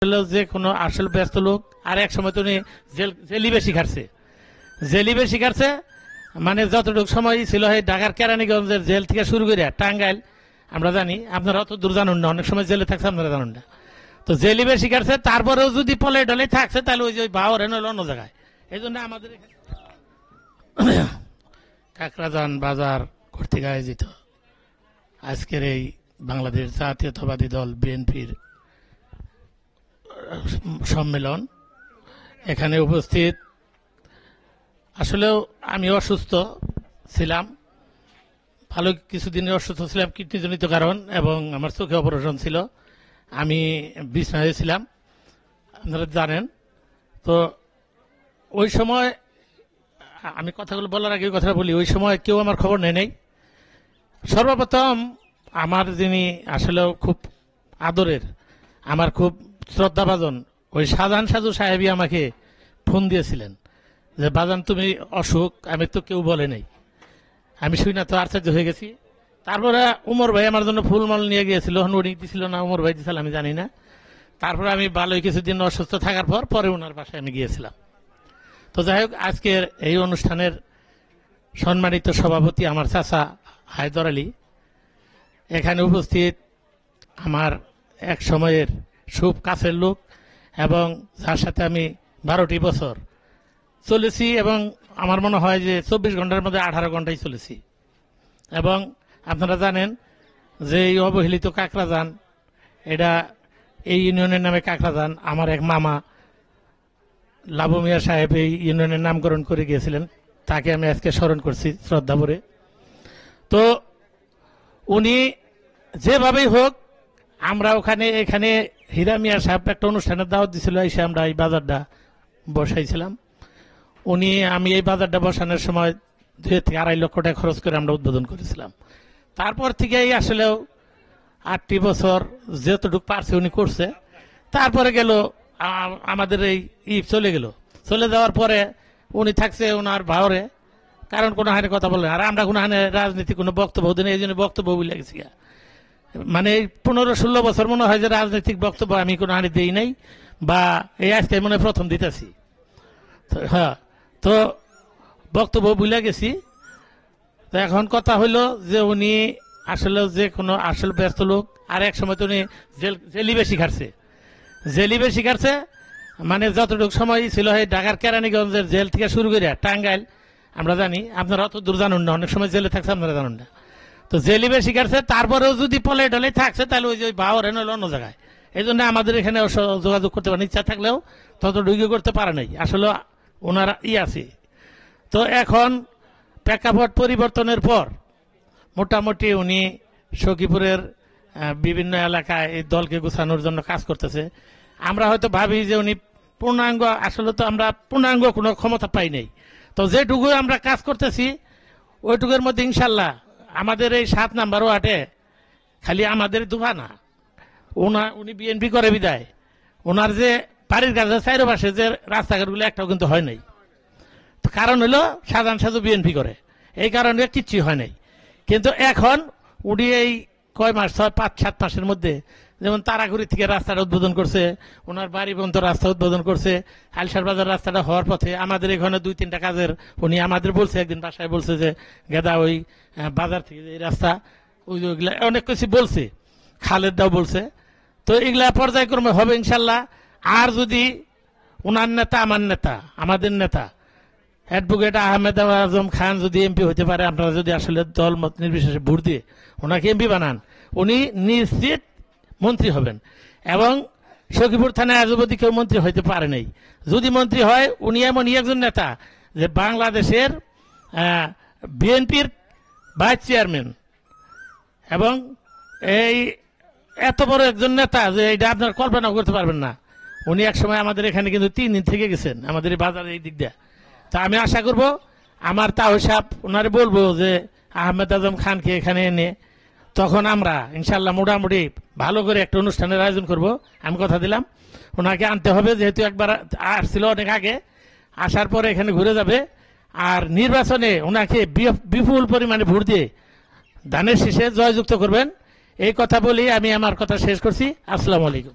যে কোনো আসলে ব্যস্ত লোক আর এক সময় তো উনি জেলি বেশি খাটছে মানে যতটুকু সময় ছিল ঢাকার কেরানীগঞ্জের জেল থেকে শুরু করে টাঙ্গাইল আমরা জানি, আপনারা অত দূর জানুন না, অনেক সময় জেলে থাকছে আপনারা জানুন না। তো জেলি বেশি খাটছে, তারপরেও যদি পলে ডলে থাকছে তাহলে ওই যে ভাওরে নইলে অন্য জায়গায়। এই জন্য আমাদের কাকরাজান বাজার কর্তৃক আয়োজিত আজকের এই বাংলাদেশ জাতীয়তাবাদী দল বিএনপির সম্মেলন, এখানে উপস্থিত আসলেও আমি অসুস্থ ছিলাম, ভালো কিছুদিন অসুস্থ ছিলাম কিডনিজনিত কারণ, এবং আমার চোখে অপারেশন ছিল, আমি বিছানায় ছিলাম আপনারা জানেন। তো ওই সময় আমি কথাগুলো বলার আগে কথা বলি, ওই সময় কেউ আমার খবর নেই। সর্বপ্রথম আমার যিনি আসলেও খুব আদরের, আমার খুব শ্রদ্ধাভাজন ওই শাহজাহান সাজু সাহেবই আমাকে ফোন দিয়েছিলেন যে বাজান তুমি অসুখ, আমি তো কেউ বলে নাই, আমি শুই না তো আশ্চর্য হয়ে গেছি। তারপরে উমর ভাই আমার জন্য ফুলমাল নিয়ে গিয়েছিল, উনি দিছিল না উমর ভাই দিছিল আমি জানি না। তারপরে আমি ভালোই কিছুদিন অসুস্থ থাকার পরে ওনার বাসায় আমি গিয়েছিলাম। তো যাই হোক, আজকের এই অনুষ্ঠানের সম্মানিত সভাপতি আমার চাচা হায়দর আলী এখানে উপস্থিত, আমার এক সময়ের খুব কাছের লোক এবং যার সাথে আমি 12টি বছর চলেছি, এবং আমার মনে হয় যে 24 ঘন্টার মধ্যে 18 ঘন্টাই চলেছি। এবং আপনারা জানেন যে এই অবহেলিত কাকরাজান, এটা এই ইউনিয়নের নামে কাকরাজান, আমার এক মামা লাবু মিয়া সাহেব এই ইউনিয়নের নামকরণ করে গিয়েছিলেন, তাকে আমি আজকে স্মরণ করছি শ্রদ্ধা ভরে। তো উনি যেভাবেই হোক, আমরা এখানে হীরা মিয়া সাহেব একটা অনুষ্ঠানের দাওয়াত দিছিল, এসে আমরা এই বাজারটা বসাইছিলাম। আমি এই বাজারটা বসানোর সময় 2 থেকে 2.5 লক্ষ টাকা খরচ করে আমরা উদ্বোধন করেছিলাম। তারপর থেকেই আসলেও 8টি বছর যতটুকু পারছে উনি করছে। তারপরে গেল আমাদের এই চলে যাওয়ার পরে উনি থাকছে ওনার ভাওরে, কারণ কোনো হানে কথা বলেন, আর আমরা কোনো হানে রাজনীতি কোনো বক্তব্য দিন, এই জন্য বক্তব্য বলে গেছি। মানে 15-16 বছর মনে হয় যে রাজনৈতিক বক্তব্য আমি কোনো হানি দিই নাই, বা এই আজকে মনে প্রথম দিতেছি। হ্যাঁ, তো বক্তব্য ভুলে গেছি। তো এখন কথা হইলো যে উনি আসলে যে কোনো আসলে ব্যস্ত লোক আর এক সময় তো উনি জেলি বেশি খাটছে মানে যতটুকু সময় ছিল ঢাকার কেরানীগঞ্জের জেল থেকে শুরু করে টাঙ্গাইল আমরা জানি, আপনারা অত দূর জানুন না, অনেক সময় জেলে থাকছে আপনারা জানুন না। তো জেলি বেশি খাটছে, তারপরেও যদি পলে ডলে থাকছে তাহলে ওই যে ভাওরে নইলে অন্য জায়গায়। এই জন্য আমাদের এখানে যোগাযোগ করতে পারেন, ইচ্ছা থাকলেও তত ঢুকে করতে পারে নাই, আসলে ওনারা আছে। তো এখন প্রেক্ষাপট পরিবর্তনের পর মোটামুটি উনি সখীপুরের বিভিন্ন এলাকায় এই দলকে গুছানোর জন্য কাজ করতেছে। আমরা হয়তো ভাবি যে উনি পূর্ণাঙ্গ, আসলে তো আমরা পূর্ণাঙ্গ কোনো ক্ষমতা পাই নাই। তো যেটুকু আমরা কাজ করতেছি ওইটুকুর মধ্যে ইনশাল্লাহ আমাদের এই 7 নাম্বার ওয়ার্ডে খালি আমাদের দুভা না, উনি বিএনপি করে বিদায় ওনার যে বাড়ির কাছে চারপাশে যে রাস্তাঘাটগুলো একটাও কিন্তু হয় নাই। কারণ হলো শাহজাহান সাজু বিএনপি করে, এই কারণে কিচ্ছু হয় নাই। কিন্তু এখন উনি এই কয় মাস 5-7 মাসের মধ্যে যেমন তারাগুড়ি থেকে রাস্তাটা উদ্বোধন করছে, ওনার বাড়ি পর্যন্ত রাস্তা উদ্বোধন করছে, আলসার বাজার রাস্তাটা হওয়ার পথে আমাদের এখানে 2-3টা কাজের উনি আমাদের বলছে, একদিন বাসায় বলছে যে গেদা ওই বাজার থেকে এই রাস্তা ওইগুলা অনেক কিছু বলছে, খালেদটাও বলছে। তো এগুলা পর্যায়ক্রমে হবে ইনশাল্লাহ। আর যদি ওনার নেতা, আমার নেতা, আমাদের নেতা অ্যাডভোকেট আহমেদ আজম খান যদি এমপি হতে পারে, আপনারা যদি আসলে দল মত নির্বিশেষে ভোট দিয়ে ওনাকে এমপি বানান, উনি নিশ্চিত মন্ত্রী হবেন। এবং সখীপুর থানায় আজ অবধি কেউ মন্ত্রী হইতে পারে নাই। যদি মন্ত্রী হয় উনি এমনই একজন নেতা যে বাংলাদেশের বিএনপির ভাইস চেয়ারম্যান, এবং এই এত বড় একজন নেতা যে এটা আপনার কল্পনা করতে পারবেন না। উনি এক সময় আমাদের এখানে কিন্তু 3 দিন থেকে গেছেন আমাদের এই বাজারের এই দিক দিয়ে। তা আমি আশা করব আমার তাও সাহেব ওনারে বলবো যে আহমেদ আজম খানকে এখানে এনে তখন আমরা ইনশাল্লাহ মোটামুটি ভালো করে একটা অনুষ্ঠানের আয়োজন করব। আমি কথা দিলাম ওনাকে আনতে হবে, যেহেতু একবার আসছিল অনেক আগে, আসার পরে এখানে ঘুরে যাবে। আর নির্বাচনে ওনাকে বিপুল পরিমাণে ভোট দিয়ে ধানের শীষে জয়যুক্ত করবেন, এই কথা বলি আমি আমার কথা শেষ করছি। আসসালামু আলাইকুম।